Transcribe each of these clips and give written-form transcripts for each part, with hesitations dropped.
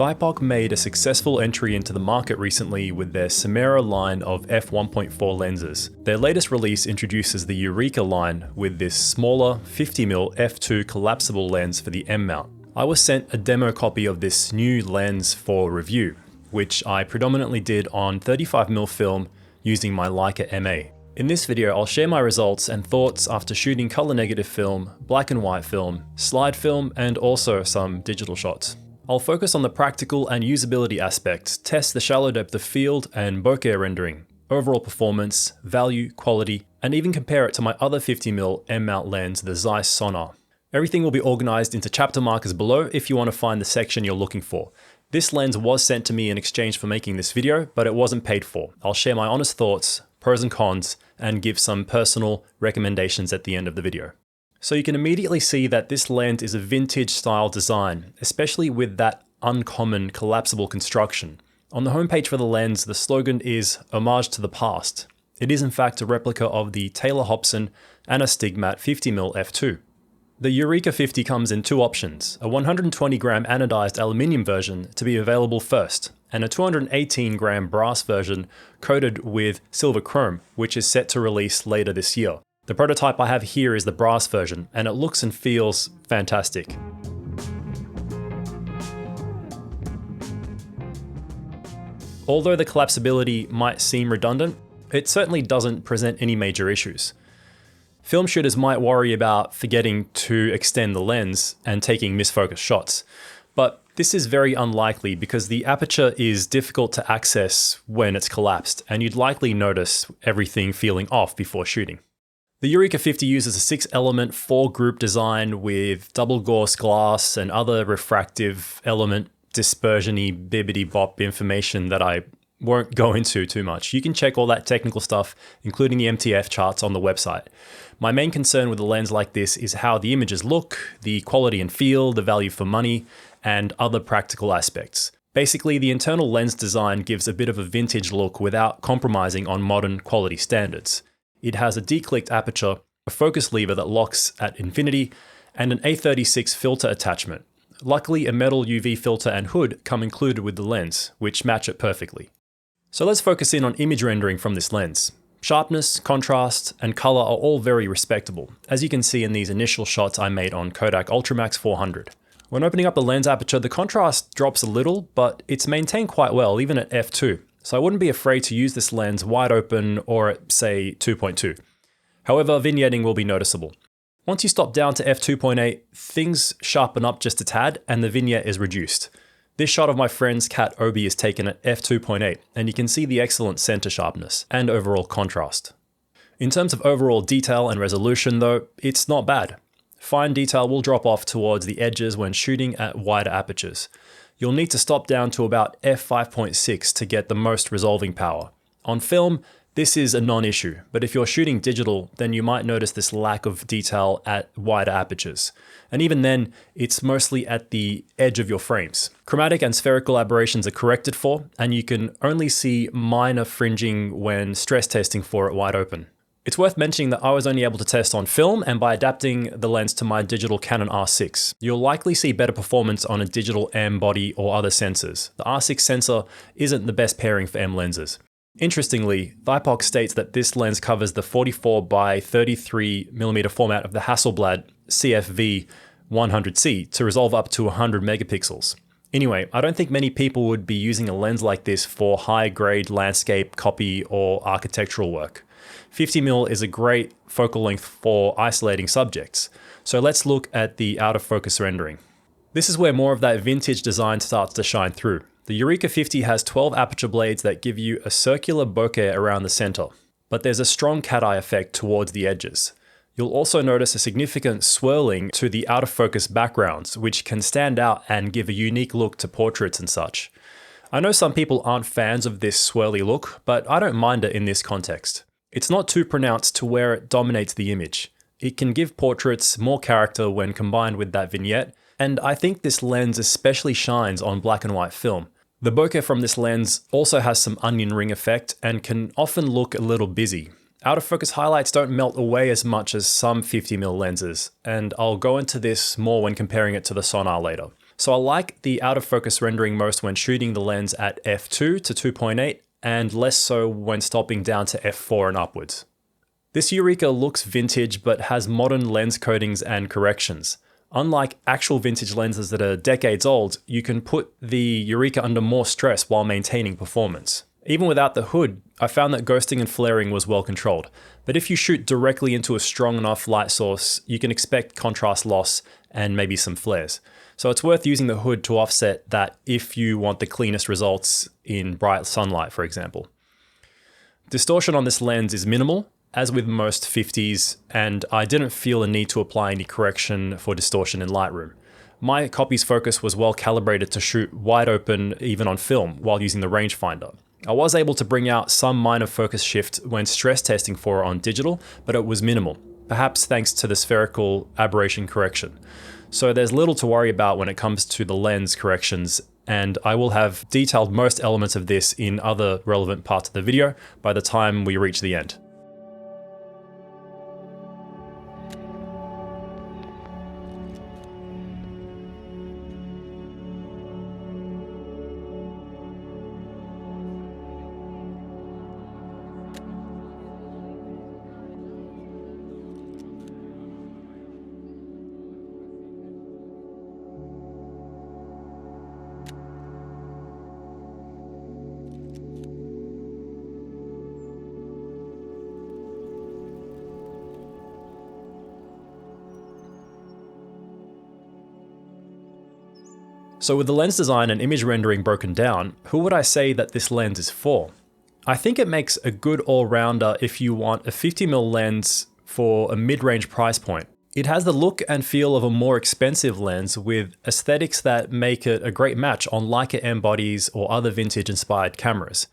Thypoch made a successful entry into the market recently with their Sonnar line of f1.4 lenses. Their latest release introduces the Eureka line with this smaller 50mm f2 collapsible lens for the M mount. I was sent a demo copy of this new lens for review, which I predominantly did on 35mm film using my Leica MA. In this video, I'll share my results and thoughts after shooting color negative film, black and white film, slide film, and also some digital shots. I'll focus on the practical and usability aspects, test the shallow depth of field and bokeh rendering, overall performance, value, quality, and even compare it to my other 50mm M-mount lens, the Zeiss Sonnar. Everything will be organized into chapter markers below if you want to find the section you're looking for. This lens was sent to me in exchange for making this video, but it wasn't paid for. I'll share my honest thoughts, pros and cons, and give some personal recommendations at the end of the video. So you can immediately see that this lens is a vintage style design, especially with that uncommon collapsible construction. On the homepage for the lens, the slogan is "Homage to the past." It is in fact a replica of the Taylor Hobson Anastigmat 50mm f2. The Eureka 50 comes in two options, a 120-gram anodized aluminium version to be available first, and a 218-gram brass version coated with silver chrome, which is set to release later this year. The prototype I have here is the brass version, and it looks and feels fantastic. Although the collapsibility might seem redundant, it certainly doesn't present any major issues. Film shooters might worry about forgetting to extend the lens and taking misfocused shots, but this is very unlikely because the aperture is difficult to access when it's collapsed, and you'd likely notice everything feeling off before shooting. The Eureka 50 uses a 6-element 4-group design with double gauze glass and other refractive element dispersion-y bibbidi-bop information that I won't go into too much. You can check all that technical stuff, including the MTF charts, on the website. My main concern with a lens like this is how the images look, the quality and feel, the value for money, and other practical aspects. Basically, the internal lens design gives a bit of a vintage look without compromising on modern quality standards. It has a declicked aperture, a focus lever that locks at infinity, and an A36 filter attachment. Luckily, a metal UV filter and hood come included with the lens, which match it perfectly. So let's focus in on image rendering from this lens. Sharpness, contrast, and color are all very respectable, as you can see in these initial shots I made on Kodak Ultramax 400. When opening up the lens aperture, the contrast drops a little, but it's maintained quite well, even at f2. So I wouldn't be afraid to use this lens wide open or at, say, 2.2. However, vignetting will be noticeable. Once you stop down to f2.8, things sharpen up just a tad and the vignette is reduced. This shot of my friend's cat Obi is taken at f2.8, and you can see the excellent center sharpness and overall contrast. In terms of overall detail and resolution though, it's not bad. Fine detail will drop off towards the edges when shooting at wider apertures. You'll need to stop down to about f5.6 to get the most resolving power. On film, this is a non-issue, but if you're shooting digital, then you might notice this lack of detail at wider apertures. And even then, it's mostly at the edge of your frames. Chromatic and spherical aberrations are corrected for, and you can only see minor fringing when stress testing for it wide open. It's worth mentioning that I was only able to test on film and by adapting the lens to my digital Canon R6. You'll likely see better performance on a digital M body or other sensors. The R6 sensor isn't the best pairing for M lenses. Interestingly, Thypoch states that this lens covers the 44 by 33mm format of the Hasselblad CFV 100C to resolve up to 100 megapixels. Anyway, I don't think many people would be using a lens like this for high-grade landscape, copy, or architectural work. 50mm is a great focal length for isolating subjects, so let's look at the out-of-focus rendering. This is where more of that vintage design starts to shine through. The Eureka 50 has 12 aperture blades that give you a circular bokeh around the center, but there's a strong cat-eye effect towards the edges. You'll also notice a significant swirling to the out-of-focus backgrounds, which can stand out and give a unique look to portraits and such. I know some people aren't fans of this swirly look, but I don't mind it in this context. It's not too pronounced to where it dominates the image. It can give portraits more character when combined with that vignette, and I think this lens especially shines on black and white film. The bokeh from this lens also has some onion ring effect and can often look a little busy. Out of focus highlights don't melt away as much as some 50mm lenses, and I'll go into this more when comparing it to the Sonnar later. So I like the out of focus rendering most when shooting the lens at f2 to 2.8 and less so when stopping down to f4 and upwards. This Eureka looks vintage but has modern lens coatings and corrections. Unlike actual vintage lenses that are decades old, you can put the Eureka under more stress while maintaining performance. Even without the hood, I found that ghosting and flaring was well controlled. But if you shoot directly into a strong enough light source, you can expect contrast loss and maybe some flares. So it's worth using the hood to offset that if you want the cleanest results in bright sunlight, for example. Distortion on this lens is minimal, as with most 50s, and I didn't feel a need to apply any correction for distortion in Lightroom. My copy's focus was well calibrated to shoot wide open even on film while using the rangefinder. I was able to bring out some minor focus shift when stress testing for it on digital, but it was minimal, perhaps thanks to the spherical aberration correction. So there's little to worry about when it comes to the lens corrections, and I will have detailed most elements of this in other relevant parts of the video by the time we reach the end. So with the lens design and image rendering broken down, who would I say that this lens is for? I think it makes a good all-rounder if you want a 50mm lens for a mid-range price point. It has the look and feel of a more expensive lens with aesthetics that make it a great match on Leica M bodies or other vintage-inspired cameras.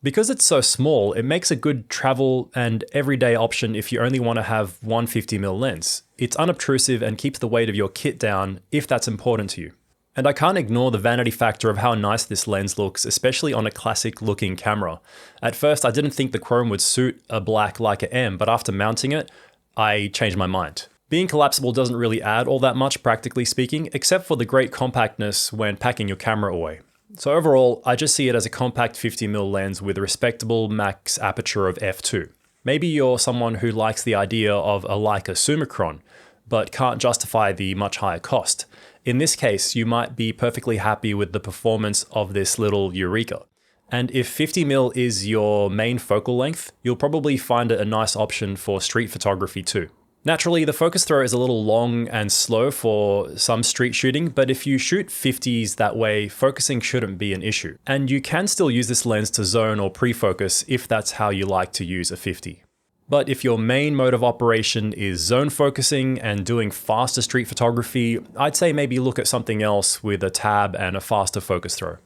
Because it's so small, it makes a good travel and everyday option if you only want to have one 50mm lens. It's unobtrusive and keeps the weight of your kit down if that's important to you. And I can't ignore the vanity factor of how nice this lens looks, especially on a classic looking camera. At first, I didn't think the chrome would suit a black Leica M, but after mounting it, I changed my mind. Being collapsible doesn't really add all that much, practically speaking, except for the great compactness when packing your camera away. So overall, I just see it as a compact 50mm lens with a respectable max aperture of f2. Maybe you're someone who likes the idea of a Leica Summicron, but can't justify the much higher cost. In this case, you might be perfectly happy with the performance of this little Eureka. And if 50mm is your main focal length, you'll probably find it a nice option for street photography too. Naturally, the focus throw is a little long and slow for some street shooting, but if you shoot 50s that way, focusing shouldn't be an issue. And you can still use this lens to zone or pre-focus if that's how you like to use a 50. But if your main mode of operation is zone focusing and doing faster street photography, I'd say maybe look at something else with a tab and a faster focus throw.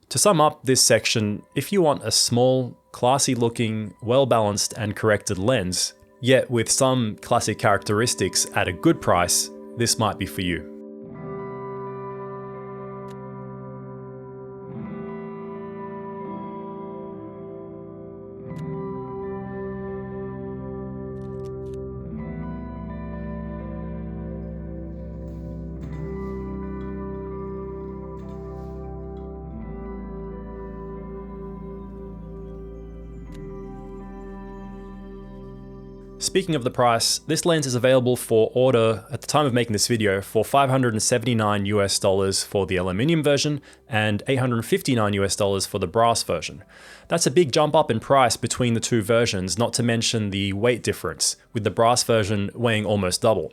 To sum up this section, if you want a small, classy looking, well-balanced and corrected lens, yet with some classic characteristics at a good price, this might be for you. Speaking of the price, this lens is available for order at the time of making this video for $579 for the aluminium version and $859 for the brass version. That's a big jump up in price between the two versions, not to mention the weight difference, with the brass version weighing almost double.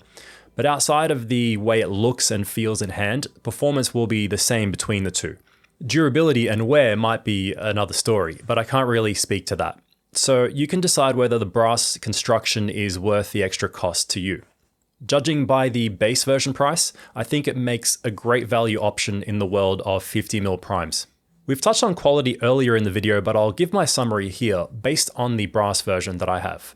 But outside of the way it looks and feels in hand, performance will be the same between the two. Durability and wear might be another story, but I can't really speak to that. So you can decide whether the brass construction is worth the extra cost to you. Judging by the base version price, I think it makes a great value option in the world of 50mm primes. We've touched on quality earlier in the video, but I'll give my summary here based on the brass version that I have.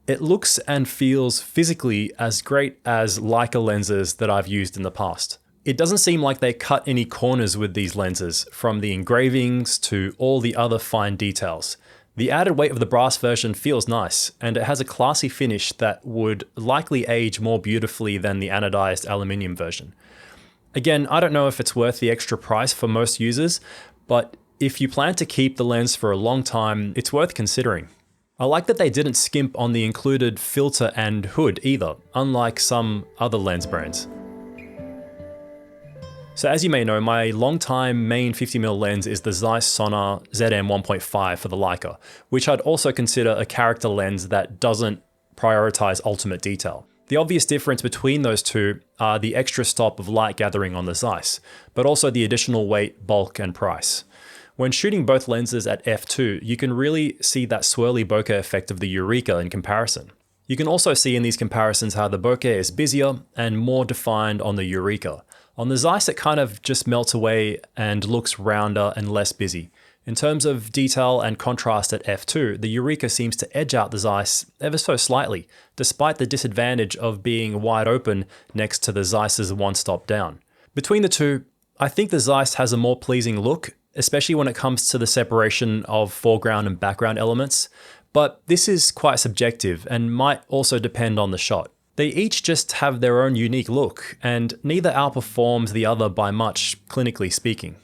It looks and feels physically as great as Leica lenses that I've used in the past. It doesn't seem like they cut any corners with these lenses, from the engravings to all the other fine details. The added weight of the brass version feels nice, and it has a classy finish that would likely age more beautifully than the anodized aluminium version. Again, I don't know if it's worth the extra price for most users, but if you plan to keep the lens for a long time, it's worth considering. I like that they didn't skimp on the included filter and hood either, unlike some other lens brands. So as you may know, my long-time main 50mm lens is the Zeiss Sonnar ZM 1.5 for the Leica, which I'd also consider a character lens that doesn't prioritize ultimate detail. The obvious difference between those two are the extra stop of light gathering on the Zeiss, but also the additional weight, bulk, and price. When shooting both lenses at f2, you can really see that swirly bokeh effect of the Eureka in comparison. You can also see in these comparisons how the bokeh is busier and more defined on the Eureka. On the Zeiss, it kind of just melts away and looks rounder and less busy. In terms of detail and contrast at f2, the Eureka seems to edge out the Zeiss ever so slightly, despite the disadvantage of being wide open next to the Zeiss's one stop down. Between the two, I think the Zeiss has a more pleasing look, especially when it comes to the separation of foreground and background elements, but this is quite subjective and might also depend on the shot. They each just have their own unique look, and neither outperforms the other by much, clinically speaking.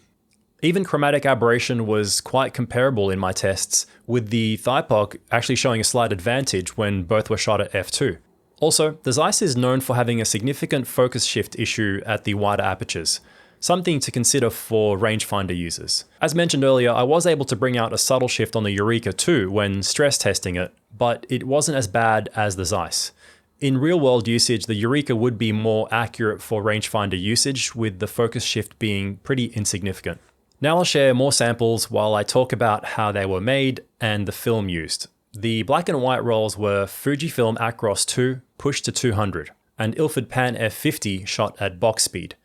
Even chromatic aberration was quite comparable in my tests, with the Thypoch actually showing a slight advantage when both were shot at f2. Also, the Zeiss is known for having a significant focus shift issue at the wider apertures, something to consider for rangefinder users. As mentioned earlier, I was able to bring out a subtle shift on the Eureka too when stress testing it, but it wasn't as bad as the Zeiss. In real-world usage, the Eureka would be more accurate for rangefinder usage, with the focus shift being pretty insignificant. Now I'll share more samples while I talk about how they were made and the film used. The black and white rolls were Fujifilm Acros 2 pushed to 200 and Ilford Pan F50 shot at box speed.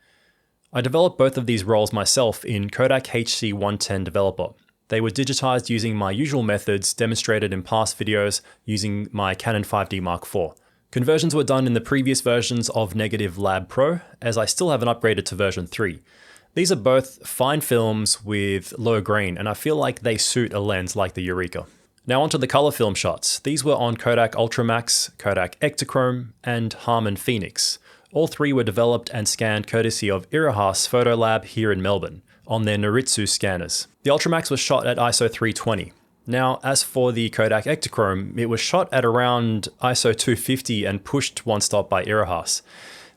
I developed both of these rolls myself in Kodak HC110 Developer. They were digitized using my usual methods demonstrated in past videos using my Canon 5D Mark IV. Conversions were done in the previous versions of Negative Lab Pro, as I still haven't upgraded to version 3. These are both fine films with low grain, and I feel like they suit a lens like the Eureka. Now onto the color film shots. These were on Kodak Ultramax, Kodak Ektachrome, and Harman Phoenix. All three were developed and scanned courtesy of Irahas Photo Lab here in Melbourne, on their Noritsu scanners. The Ultramax was shot at ISO 320. Now, as for the Kodak Ektachrome, it was shot at around ISO 250 and pushed one stop by Irahas.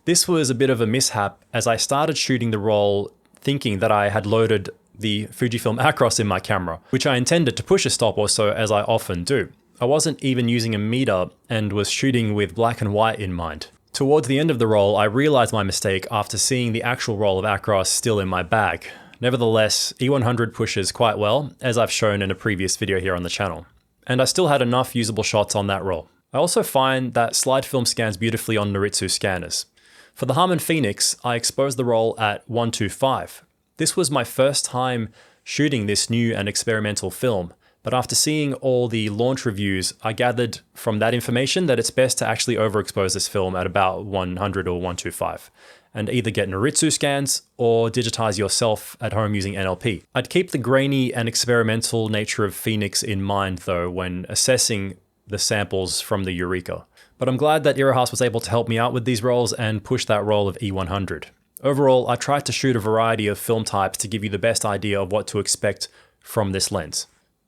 This was a bit of a mishap as I started shooting the roll thinking that I had loaded the Fujifilm Acros in my camera, which I intended to push a stop or so as I often do. I wasn't even using a meter and was shooting with black and white in mind. Towards the end of the roll, I realized my mistake after seeing the actual roll of Acros still in my bag. Nevertheless, E100 pushes quite well, as I've shown in a previous video here on the channel. And I still had enough usable shots on that roll. I also find that slide film scans beautifully on Noritsu scanners. For the Harman Phoenix, I exposed the roll at 125. This was my first time shooting this new and experimental film, but after seeing all the launch reviews, I gathered from that information that it's best to actually overexpose this film at about 100 or 125. And either get Noritsu scans or digitize yourself at home using NLP. I'd keep the grainy and experimental nature of Phoenix in mind though when assessing the samples from the Eureka. But I'm glad that Irahas was able to help me out with these rolls and push that roll of E100. Overall, I tried to shoot a variety of film types to give you the best idea of what to expect from this lens.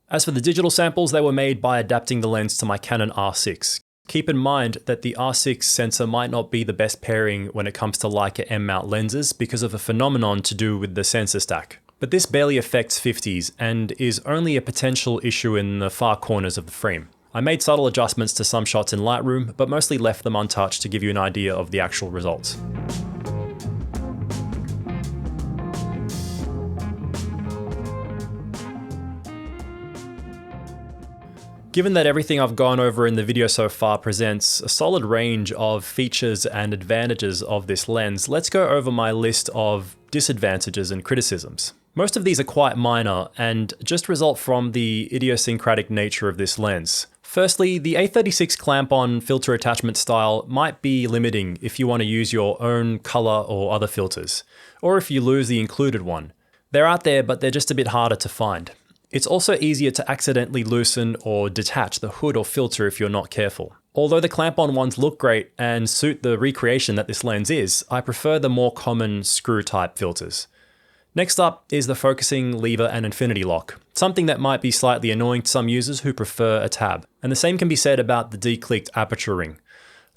As for the digital samples, they were made by adapting the lens to my Canon R6. Keep in mind that the R6 sensor might not be the best pairing when it comes to Leica M-mount lenses because of a phenomenon to do with the sensor stack. But this barely affects 50s and is only a potential issue in the far corners of the frame. I made subtle adjustments to some shots in Lightroom, but mostly left them untouched to give you an idea of the actual results. Given that everything I've gone over in the video so far presents a solid range of features and advantages of this lens, let's go over my list of disadvantages and criticisms. Most of these are quite minor and just result from the idiosyncratic nature of this lens. Firstly, the A36 clamp-on filter attachment style might be limiting if you want to use your own color or other filters, or if you lose the included one. They're out there, but they're just a bit harder to find. It's also easier to accidentally loosen or detach the hood or filter if you're not careful. Although the clamp-on ones look great and suit the recreation that this lens is, I prefer the more common screw-type filters. Next up is the focusing lever and infinity lock, something that might be slightly annoying to some users who prefer a tab. And the same can be said about the declicked aperture ring.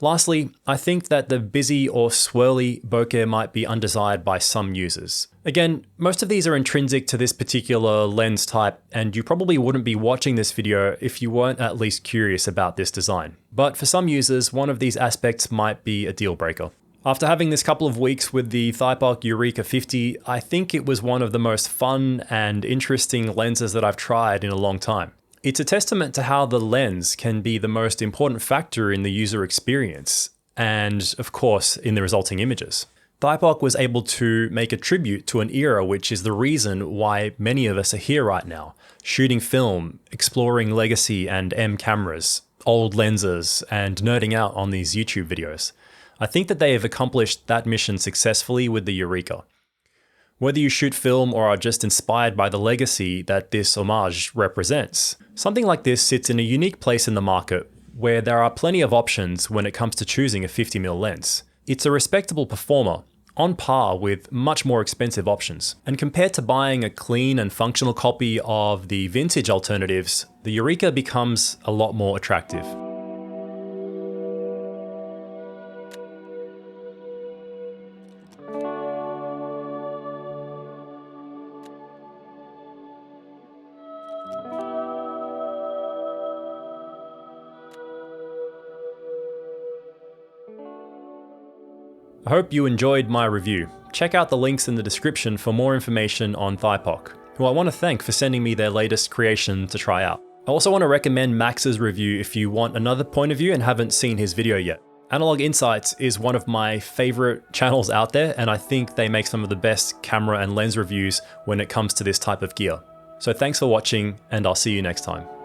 Lastly, I think that the busy or swirly bokeh might be undesired by some users. Again, most of these are intrinsic to this particular lens type, and you probably wouldn't be watching this video if you weren't at least curious about this design. But for some users, one of these aspects might be a deal breaker. After having this couple of weeks with the Thypoch Eureka 50, I think it was one of the most fun and interesting lenses that I've tried in a long time. It's a testament to how the lens can be the most important factor in the user experience, and of course, in the resulting images. Thypoch was able to make a tribute to an era which is the reason why many of us are here right now, shooting film, exploring legacy and M cameras, old lenses, and nerding out on these YouTube videos. I think that they have accomplished that mission successfully with the Eureka. Whether you shoot film or are just inspired by the legacy that this homage represents, something like this sits in a unique place in the market where there are plenty of options when it comes to choosing a 50mm lens. It's a respectable performer, on par with much more expensive options. And compared to buying a clean and functional copy of the vintage alternatives, the Eureka becomes a lot more attractive. I hope you enjoyed my review. Check out the links in the description for more information on Thypoch, who I want to thank for sending me their latest creation to try out. I also want to recommend Max's review if you want another point of view and haven't seen his video yet. Analog Insights is one of my favorite channels out there, and I think they make some of the best camera and lens reviews when it comes to this type of gear. So thanks for watching, and I'll see you next time.